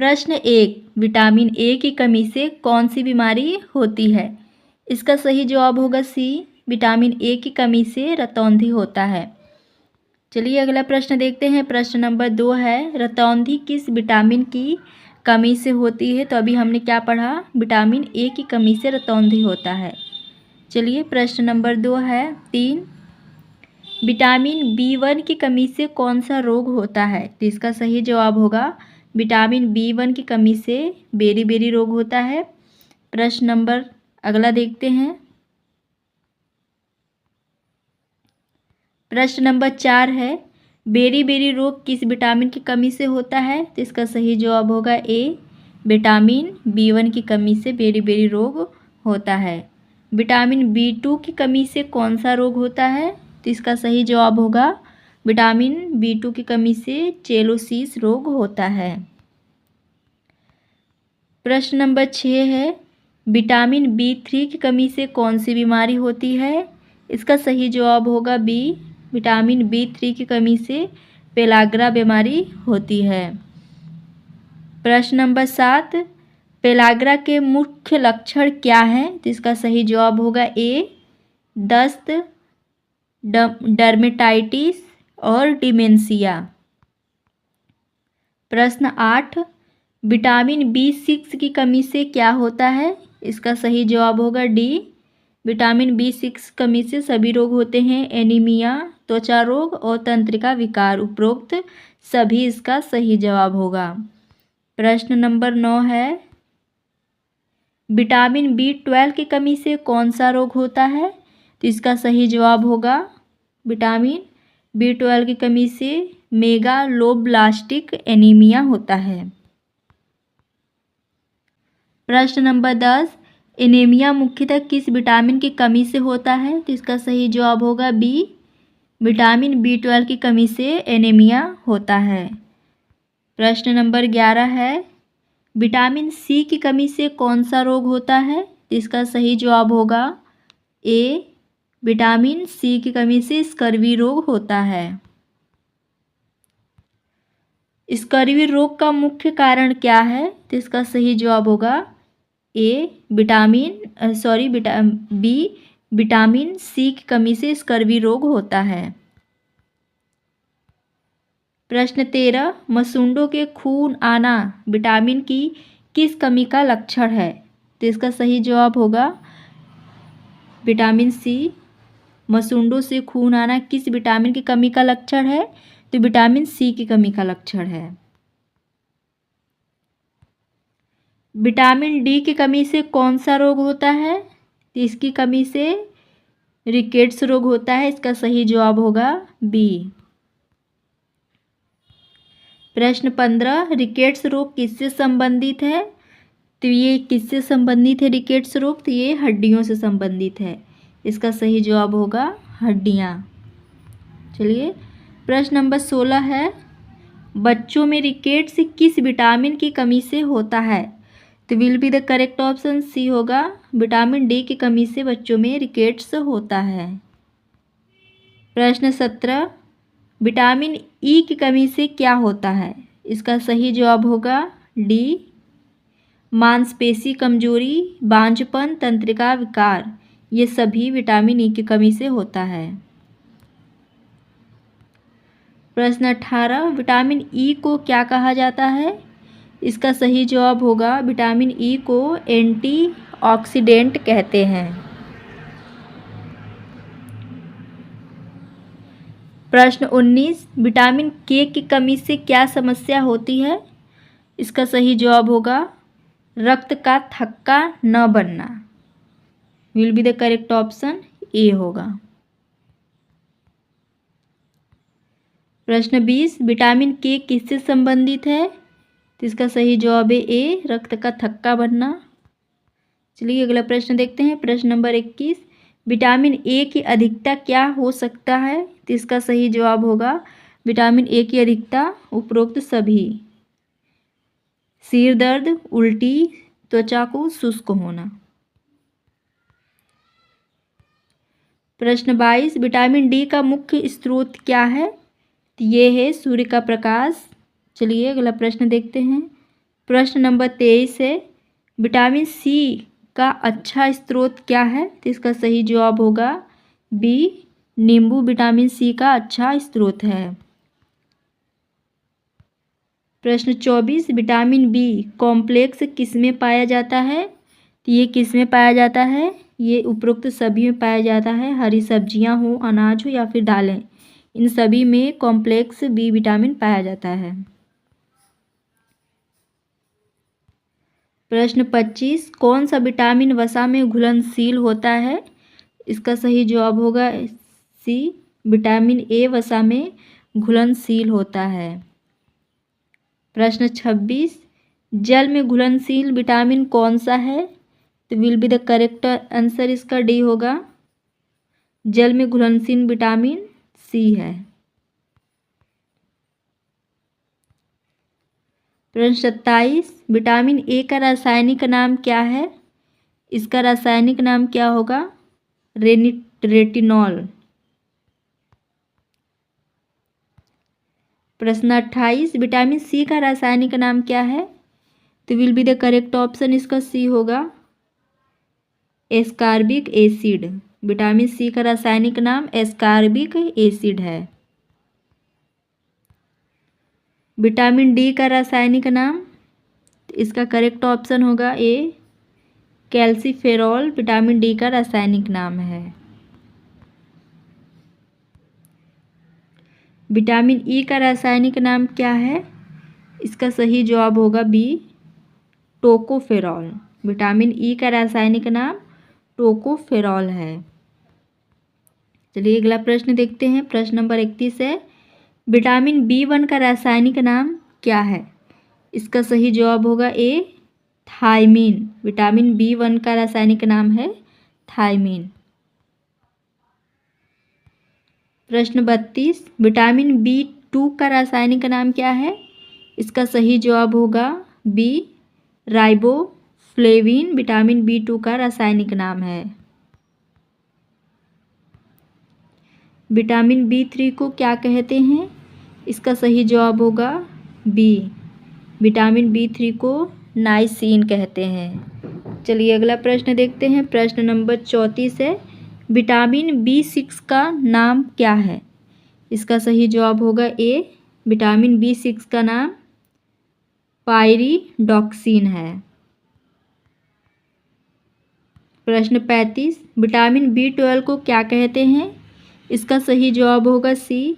प्रश्न 1, vitamin A की कमी से कौन सी बीमारी होती है? इसका सही जवाब होगा सी, विटामिन ए की कमी से रतौंधी होता है। चलिए अगला प्रश्न देखते हैं। प्रश्न नंबर 2 है, रतौंधी किस विटामिन की कमी से होती है? तो अभी हमने क्या पढ़ा, विटामिन ए की कमी से रतौंधी होता है। चलिए प्रश्न नंबर 2 है 3, विटामिन B1 की कमी से कौन सा रोग होता है? तो इसका सही जवाब होगा विटामिन B1 की कमी से बेरी-बेरी रोग होता है। प्रश्न नंबर अगला देखते हैं। प्रश्न नंबर 4 है, बेरी-बेरी रोग किस विटामिन की कमी से होता है? तो इसका सही जवाब होगा ए, विटामिन B1 की कमी से बेरी-बेरी रोग होता है। विटामिन B2 की कमी से कौन सा रोग होता है? तो इसका सही जवाब होगा विटामिन B2 की कमी से चेलोसिस रोग होता है। प्रश्न नंबर 6 है, विटामिन B3 की कमी से कौन सी बीमारी होती है? इसका सही जवाब होगा बी, विटामिन B3 की कमी से पेलाग्रा बीमारी होती है। प्रश्न नंबर 7, पेलाग्रा के मुख्य लक्षण क्या हैं? तो इसका सही जवाब होगा ए, दस्त, डर्मेटाइटिस और डिमेंशिया। प्रश्न 8, विटामिन B6 की कमी से क्या होता है? इसका सही जवाब होगा डी, विटामिन B6 कमी से सभी रोग होते हैं, एनीमिया, त्वचा रोग और तंत्रिका विकार। उपरोक्त सभी इसका सही जवाब होगा। प्रश्न नंबर 9 है, विटामिन B12 की कमी से कौन सा रोग होता है? तो इसका सही जवाब होगा विटामिन B12 की कमी से मेगालोब्लास्टिक एनीमिया होता है। प्रश्न नंबर 10, एनीमिया मुख्यतः किस विटामिन की कमी से होता है? तो इसका सही जवाब होगा बी, विटामिन B12 की कमी से एनीमिया होता है। प्रश्न नंबर 11 है, विटामिन सी की कमी से कौन सा रोग होता है? तो इसका सही जवाब होगा ए, विटामिन सी की कमी से स्कर्वी रोग होता है। स्कर्वी रोग का मुख्य कारण क्या है? तो इसका सही जवाब होगा ए, विटामिन सी की कमी से स्कर्वी रोग होता है। प्रश्न 13, मसूंडों के खून आना विटामिन की किस कमी का लक्षण है? तो इसका सही जवाब होगा विटामिन सी। मसूंडों से खून आना किस विटामिन की कमी का लक्षण है? तो विटामिन सी की कमी का लक्षण है। विटामिन डी की कमी से कौन सा रोग होता है? तो इसकी कमी से रिकेट्स रोग होता है। इसका सही जवाब होगा बी। प्रश्न 15, रिकेट्स रोग किससे संबंधित है? तो ये किससे संबंधित है रिकेट्स रोग? तो ये हड्डियों से संबंधित है। इसका सही जवाब होगा हड्डियाँ। चलिए प्रश्न नंबर 16 है, बच्चों में रिकेट्स किस विटामिन की कमी से होता है? तो will be the correct option C होगा, विटामिन डी की कमी से बच्चों में रिकेट्स होता है। प्रश्न 17, विटामिन ई की कमी से क्या होता है? इसका सही जवाब होगा डी, मांसपेशी कमजोरी, बांझपन, तंत्रिका विकार, ये सभी विटामिन ई की कमी से होता है। प्रश्न 18, विटामिन ई को क्या कहा जाता है? इसका सही जवाब होगा विटामिन ई को एंटीऑक्सीडेंट कहते हैं। प्रश्न 19, विटामिन के की कमी से क्या समस्या होती है? इसका सही जवाब होगा रक्त का थक्का न बनना। Will be the correct option A होगा। प्रश्न 20, विटामिन के किससे संबंधित है? तो इसका सही जवाब है ए, रक्त का थक्का बनना। चलिए अगला प्रश्न देखते हैं। प्रश्न नंबर 21, विटामिन ए की अधिकता क्या हो सकता है? तो इसका सही जवाब होगा विटामिन ए की अधिकता उपरोक्त सभी, सिर दर्द, उल्टी, त्वचा को शुष्क होना। प्रश्न 22, विटामिन डी का मुख्य स्रोत क्या है? तो ये है सूर्य का प्रकाश। चलिए अगला प्रश्न देखते हैं। प्रश्न नंबर 23 है, विटामिन सी का अच्छा स्रोत क्या है? तो इसका सही जवाब होगा बी, नींबू विटामिन सी का अच्छा स्रोत है। प्रश्न 24, विटामिन बी कॉम्प्लेक्स किस में पाया जाता है? तो ये किस में पाया जाता है? ये उपरोक्त सभी में पाया जाता है। हरी सब्जियां हो, अनाज हो या फिर दालें, इन सभी में कॉम्प्लेक्स बी विटामिन पाया जाता है। प्रश्न 25, कौन सा विटामिन वसा में घुलनशील होता है? इसका सही जवाब होगा सी, विटामिन ए वसा में घुलनशील होता है। प्रश्न 26, जल में घुलनशील विटामिन कौन सा है? तो will be the correct answer इसका डी होगा, जल में घुलनशील विटामिन सी है। प्रश्न 27, विटामिन ए का रासायनिक नाम क्या है? इसका रासायनिक नाम क्या होगा? रेटिनॉल। प्रश्न 28, विटामिन सी का रासायनिक नाम क्या है? तो will be the correct option इसका सी होगा, एस्कॉर्बिक एसिड। विटामिन सी का रासायनिक नाम एस्कॉर्बिक एसिड है। विटामिन डी का रासायनिक नाम, इसका करेक्ट ऑप्शन होगा ए, कैल्सीफेरॉल विटामिन डी का रासायनिक नाम है। विटामिन ई का रासायनिक नाम क्या है? इसका सही जवाब होगा बी, टोकोफेरॉल। विटामिन ई का रासायनिक नाम टोकोफेरॉल है। चलिए अगला प्रश्न देखते हैं। प्रश्न नंबर 31 है, विटामिन B1 का रासायनिक नाम क्या है? इसका सही जवाब होगा ए, थायमीन। विटामिन B1 का रासायनिक नाम है थायमीन। प्रश्न 32, विटामिन B2 का रासायनिक नाम क्या है? इसका सही जवाब होगा बी, राइबोफ्लेविन। विटामिन B2 का रासायनिक नाम है। विटामिन B3 को क्या कहते हैं? इसका सही जवाब होगा बी, विटामिन B3 को नाइसिन कहते हैं। चलिए अगला प्रश्न देखते हैं। प्रश्न नंबर 34 है, विटामिन B6 का नाम क्या है? इसका सही जवाब होगा ए, विटामिन B6 का नाम पायरिडॉक्सिन है। प्रश्न 35, विटामिन B12 को क्या कहते हैं? इसका सही जवाब होगा सी,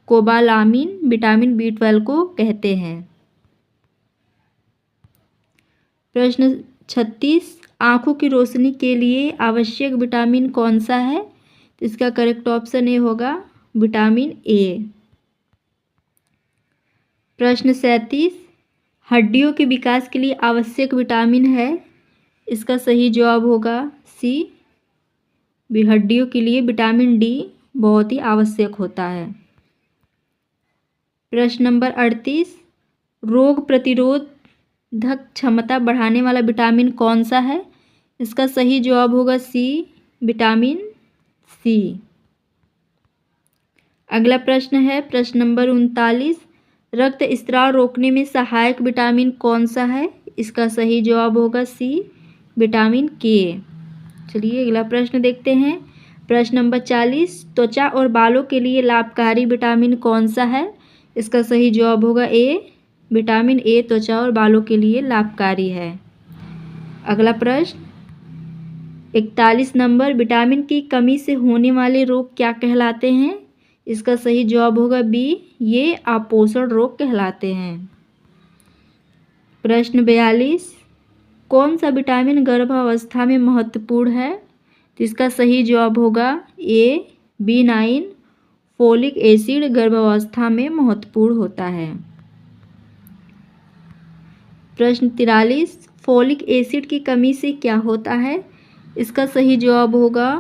कोबालामिन। विटामिन B12 को कहते हैं। प्रश्न 36, आँखों की रोशनी के लिए आवश्यक विटामिन कौन सा है? इसका करेक्ट ऑप्शन ए होगा, विटामिन ए। प्रश्न 37, हड्डियों के विकास के लिए आवश्यक विटामिन है? इसका सही जवाब होगा सी, हड्डियों के लिए विटामिन डी बहुत ही आवश्यक होता है। प्रश्न नंबर 38, रोग प्रतिरोधक क्षमता बढ़ाने वाला विटामिन कौन सा है? इसका सही जवाब होगा सी, विटामिन सी। अगला प्रश्न है प्रश्न नंबर 39, रक्त स्राव रोकने में सहायक विटामिन कौन सा है? इसका सही जवाब होगा सी, विटामिन के। चलिए अगला प्रश्न देखते हैं। प्रश्न नंबर 40, त्वचा और बालों के लिए लाभकारी विटामिन कौन सा है? इसका सही जवाब होगा ए, विटामिन ए त्वचा और बालों के लिए लाभकारी है। अगला प्रश्न 41 नंबर, विटामिन की कमी से होने वाले रोग क्या कहलाते हैं? इसका सही जवाब होगा बी, ये अपोषण रोग कहलाते हैं। प्रश्न 42, कौन सा विटामिन गर्भावस्था में महत्वपूर्ण है? तो इसका सही जवाब होगा ए, B9। फोलिक एसिड गर्भावस्था में महत्वपूर्ण होता है। प्रश्न 43, फोलिक एसिड की कमी से क्या होता है? इसका सही जवाब होगा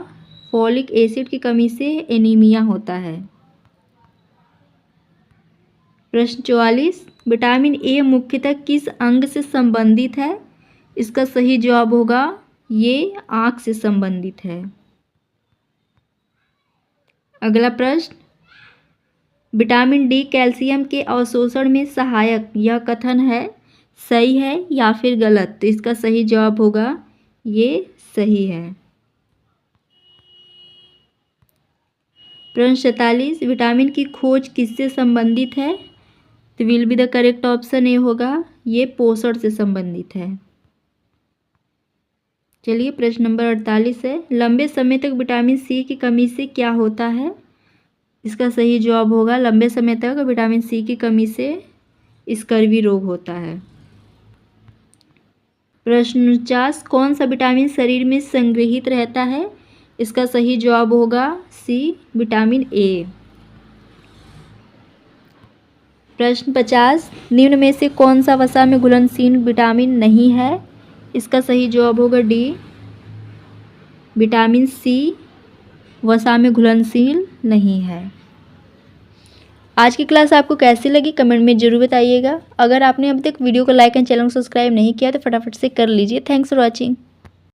फोलिक एसिड की कमी से एनीमिया होता है। प्रश्न 44, विटामिन ए मुख्यतः किस अंग से संबंधित है? इसका सही जवाब होगा ये आँख से संबंधित है। अगला प्रश्न विटामिन डी कैल्शियम के अवशोषण में सहायक, यह कथन है सही है या फिर गलत? तो इसका सही जवाब होगा ये सही है। प्रश्न 47, विटामिन की खोज किससे संबंधित है? तो will be the correct option A होगा, ये पोषण से संबंधित है। चलिए प्रश्न नंबर 48 है, लंबे समय तक विटामिन सी की कमी से क्या होता है? इसका सही जवाब होगा लंबे समय तक विटामिन सी की कमी से स्कर्वी रोग होता है। प्रश्न 49, कौन सा विटामिन शरीर में संग्रहित रहता है? इसका सही जवाब होगा सी, विटामिन ए। प्रश्न 50, निम्न में से कौन सा वसा में घुलनशील विटामिन नहीं है? इसका सही जवाब होगा डी, विटामिन सी वसा में घुलनशील नहीं है। आज की क्लास आपको कैसी लगी कमेंट में ज़रूर बताइएगा। अगर आपने अभी तक वीडियो को लाइक एंड चैनल को सब्सक्राइब नहीं किया तो फटाफट से कर लीजिए। Thanks for watching.